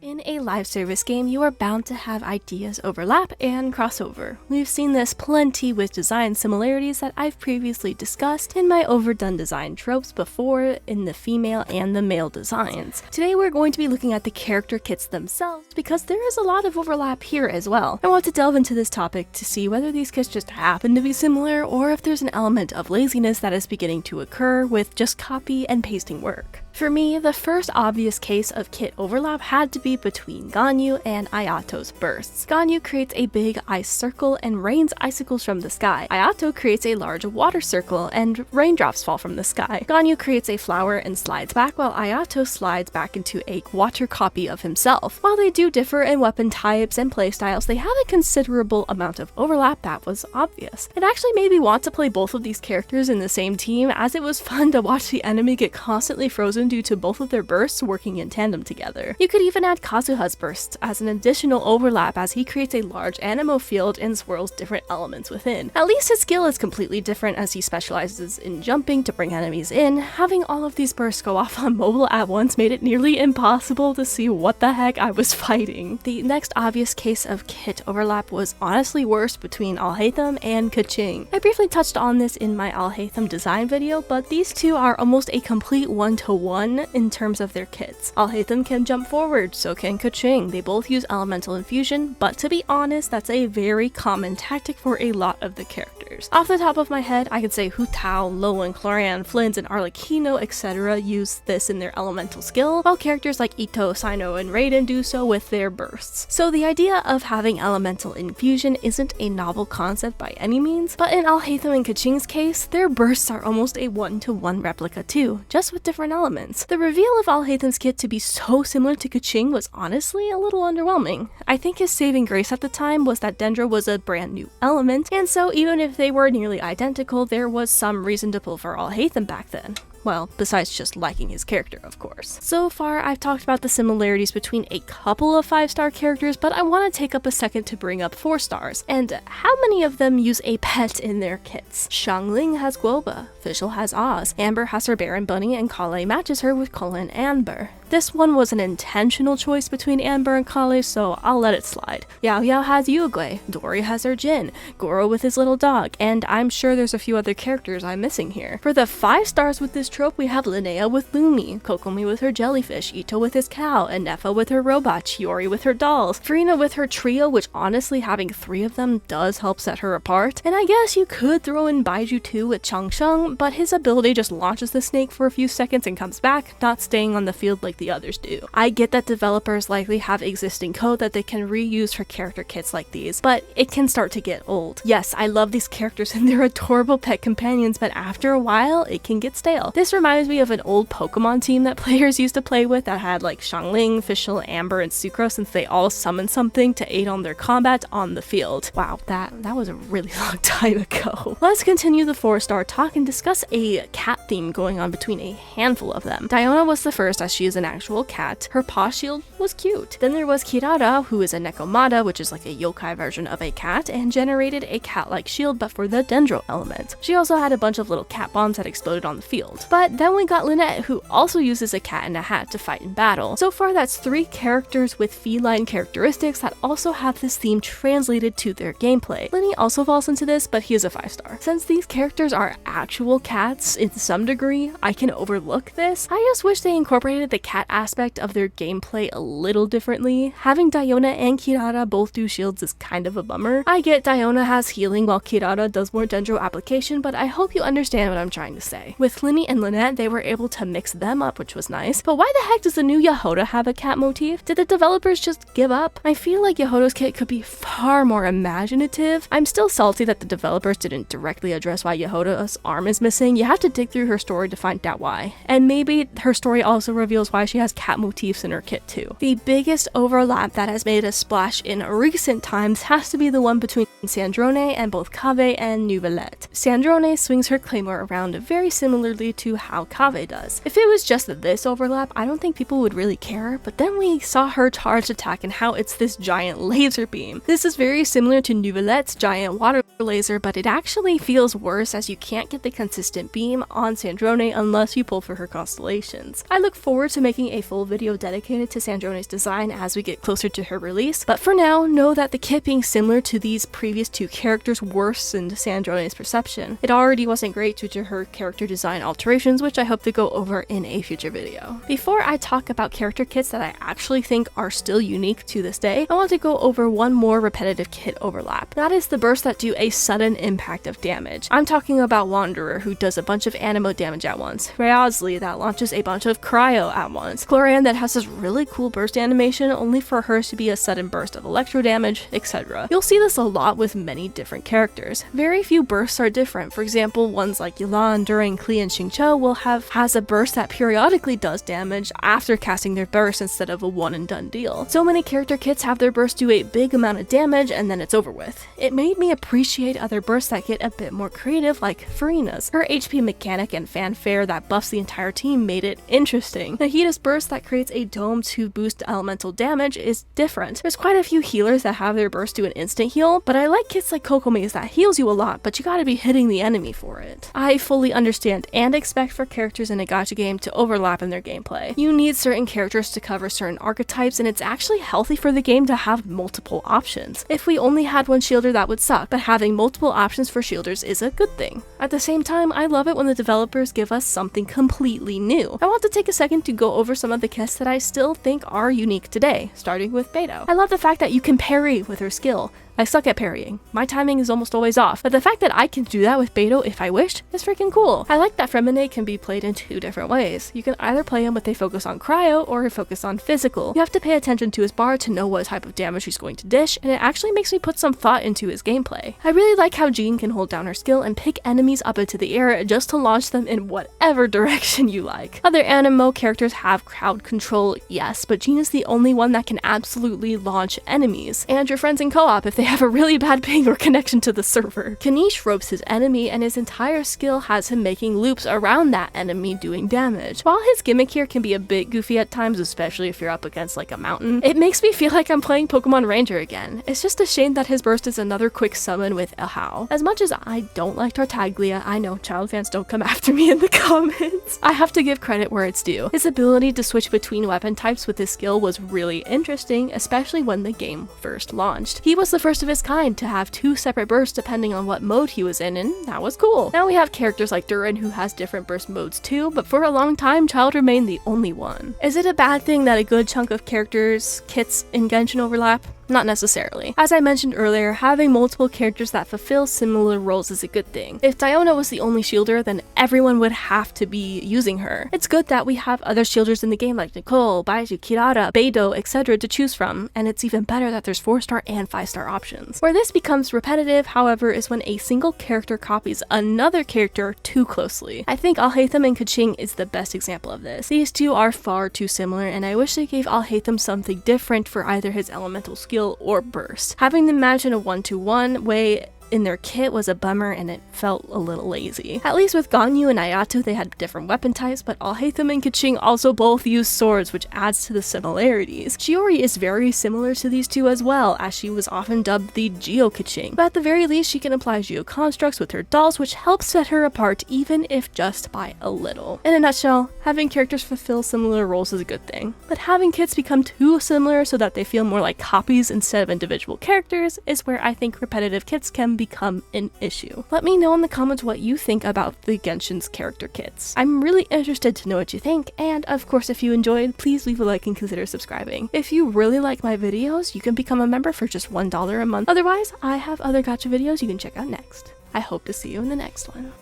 In a live service game, you are bound to have ideas overlap and crossover. We've seen this plenty with design similarities that I've previously discussed in my overdone design tropes before in the female and the male designs. Today we're going to be looking at the character kits themselves because there is a lot of overlap here as well. I want to delve into this topic to see whether these kits just happen to be similar or if there's an element of laziness that is beginning to occur with just copy and pasting work. For me, the first obvious case of kit overlap had to be between Ganyu and Ayato's bursts. Ganyu creates a big ice circle and rains icicles from the sky. Ayato creates a large water circle and raindrops fall from the sky. Ganyu creates a flower and slides back, while Ayato slides back into a water copy of himself. While they do differ in weapon types and playstyles, they have a considerable amount of overlap that was obvious. It actually made me want to play both of these characters in the same team, as it was fun to watch the enemy get constantly frozen due to both of their bursts working in tandem together. You could even add Kazuha's bursts as an additional overlap, as he creates a large anemo field and swirls different elements within. At least his skill is completely different, as he specializes in jumping to bring enemies in. Having all of these bursts go off on mobile at once made it nearly impossible to see what the heck I was fighting. The next obvious case of kit overlap was honestly worse between Alhaitham and Keqing. I briefly touched on this in my Alhaitham design video, but these two are almost a complete one-to-one in terms of their kits. Alhaitham can jump forward, so can Keqing. They both use elemental infusion, but to be honest, that's a very common tactic for a lot of the characters. Off the top of my head, I could say Hu Tao, Lowen, Cloran, Flins, and Arlecchino, etc. use this in their elemental skill, while characters like Ito, Sino, and Raiden do so with their bursts. So the idea of having elemental infusion isn't a novel concept by any means, but in Alhaitham and Keqing's case, their bursts are almost a one-to-one replica too, just with different elements. The reveal of Alhaitham's kit to be so similar to Keqing was honestly a little underwhelming. I think his saving grace at the time was that Dendro was a brand new element, and so even if they were nearly identical, there was some reason to pull for Alhaitham back then. Well, besides just liking his character, of course. So far, I've talked about the similarities between a couple of 5-star characters, but I want to take up a second to bring up 4 stars, and how many of them use a pet in their kits? Xiangling has Guoba, Fischl has Oz, Amber has her Baron Bunny, and Kale matches her with Colin Amber. This one was an intentional choice between Amber and Kale, so I'll let it slide. Yao Yao has Yugui, Dory has her Jin, Goro with his little dog, and I'm sure there's a few other characters I'm missing here. For the 5 stars with this trope, we have Linnea with Lumi, Kokomi with her jellyfish, Ito with his cow, and Nefa with her robot, Chiori with her dolls, Farina with her trio, which honestly having 3 of them does help set her apart, and I guess you could throw in Baiju 2 with Changsheng, but his ability just launches the snake for a few seconds and comes back, not staying on the field like the others do. I get that developers likely have existing code that they can reuse for character kits like these, but it can start to get old. Yes, I love these characters and they're adorable pet companions, but after a while, it can get stale. This reminds me of an old Pokemon team that players used to play with that had like Xiangling, Fischl, Amber, and Sucrose, since they all summoned something to aid on their combat on the field. Wow, that was a really long time ago. Let's continue the 4-star talk and discuss a cat theme going on between a handful of them. Diona was the first, as she is an actual cat. Her paw shield was cute. Then there was Kirara, who is a Nekomata, which is like a yokai version of a cat, and generated a cat-like shield but for the Dendro element. She also had a bunch of little cat bombs that exploded on the field. But then we got Lynette, who also uses a cat in a hat to fight in battle. So far, that's 3 characters with feline characteristics that also have this theme translated to their gameplay. Linny also falls into this, but he is a 5-star. Since these characters are actual cats in some degree, I can overlook this. I just wish they incorporated the cat aspect of their gameplay a little differently. Having Diona and Kirara both do shields is kind of a bummer. I get Diona has healing while Kirara does more Dendro application, but I hope you understand what I'm trying to say. With Linny and Lynette, they were able to mix them up, which was nice. But why the heck does the new Yahoda have a cat motif? Did the developers just give up? I feel like Yahoda's kit could be far more imaginative. I'm still salty that the developers didn't directly address why Yahoda's arm is missing. You have to dig through her story to find out why. And maybe her story also reveals why she has cat motifs in her kit too. The biggest overlap that has made a splash in recent times has to be the one between Sandrone and both Kave and Neuvillette. Sandrone swings her claymore around very similarly to how Kave does. If it was just this overlap, I don't think people would really care, but then we saw her charged attack and how it's this giant laser beam. This is very similar to Neuvillette's giant water laser, but it actually feels worse as you can't get the consistent beam on Sandrone unless you pull for her constellations. I look forward to making making a full video dedicated to Sandrone's design as we get closer to her release, but for now, know that the kit being similar to these previous two characters worsened Sandrone's perception. It already wasn't great due to her character design alterations, which I hope to go over in a future video. Before I talk about character kits that I actually think are still unique to this day, I want to go over one more repetitive kit overlap. That is the bursts that do a sudden impact of damage. I'm talking about Wanderer, who does a bunch of anemo damage at once, Rayazli that launches a bunch of cryo at once, Chlorian that has this really cool burst animation only for hers to be a sudden burst of electro damage, etc. You'll see this a lot with many different characters. Very few bursts are different. For example, ones like Yulan during Klee and Xingqiu has a burst that periodically does damage after casting their burst instead of a one and done deal. So many character kits have their burst do a big amount of damage and then it's over with. It made me appreciate other bursts that get a bit more creative, like Farina's. Her HP mechanic and fanfare that buffs the entire team made it interesting. Nahida's burst that creates a dome to boost elemental damage is different. There's quite a few healers that have their burst do an instant heal, but I like kits like Kokome's that heals you a lot, but you gotta be hitting the enemy for it. I fully understand and expect for characters in a gacha game to overlap in their gameplay. You need certain characters to cover certain archetypes, and it's actually healthy for the game to have multiple options. If we only had one shielder, that would suck, but having multiple options for shielders is a good thing. At the same time, I love it when the developers give us something completely new. I want to take a second to go over some of the kits that I still think are unique today, starting with Beidou. I love the fact that you can parry with her skill. I suck at parrying. My timing is almost always off, but the fact that I can do that with Beidou if I wished is freaking cool. I like that Fremine can be played in two different ways. You can either play him with a focus on cryo or a focus on physical. You have to pay attention to his bar to know what type of damage he's going to dish, and it actually makes me put some thought into his gameplay. I really like how Jean can hold down her skill and pick enemies up into the air just to launch them in whatever direction you like. Other animo characters have crowd control, yes, but Jean is the only one that can absolutely launch enemies, and your friends in co-op if they have a really bad ping or connection to the server. Kanish ropes his enemy, and his entire skill has him making loops around that enemy doing damage. While his gimmick here can be a bit goofy at times, especially if you're up against like a mountain, it makes me feel like I'm playing Pokemon Ranger again. It's just a shame that his burst is another quick summon with a How. As much as I don't like Tartaglia, I know child fans don't come after me in the comments, I have to give credit where it's due. His ability to switch between weapon types with his skill was really interesting, especially when the game first launched. He was the first of his kind to have two separate bursts depending on what mode he was in, and that was cool. Now we have characters like Durin who has different burst modes too, but for a long time Child remained the only one. Is it a bad thing that a good chunk of characters kits in Genshin overlap? Not necessarily. As I mentioned earlier, having multiple characters that fulfill similar roles is a good thing. If Diona was the only shielder, then everyone would have to be using her. It's good that we have other shielders in the game like Nicole, Baizhu, Kirara, Beidou, etc. to choose from, and it's even better that there's 4-star and 5-star options. Where this becomes repetitive, however, is when a single character copies another character too closely. I think Alhaitham and Keqing is the best example of this. These two are far too similar, and I wish they gave Alhaitham something different for either his elemental skill or burst. Having them match in a 1-to-1 way in their kit was a bummer, and it felt a little lazy. At least with Ganyu and Ayatu they had different weapon types, but Alhaitham and Keqing also both use swords, which adds to the similarities. Shiori is very similar to these two as well, as she was often dubbed the Geo Keqing, but at the very least she can apply Geo constructs with her dolls, which helps set her apart even if just by a little. In a nutshell, having characters fulfill similar roles is a good thing, but having kits become too similar so that they feel more like copies instead of individual characters is where I think repetitive kits can become an issue. Let me know in the comments what you think about the Genshin's character kits. I'm really interested to know what you think, and of course if you enjoyed, please leave a like and consider subscribing. If you really like my videos, you can become a member for just $1 a month. Otherwise, I have other gacha videos you can check out next. I hope to see you in the next one.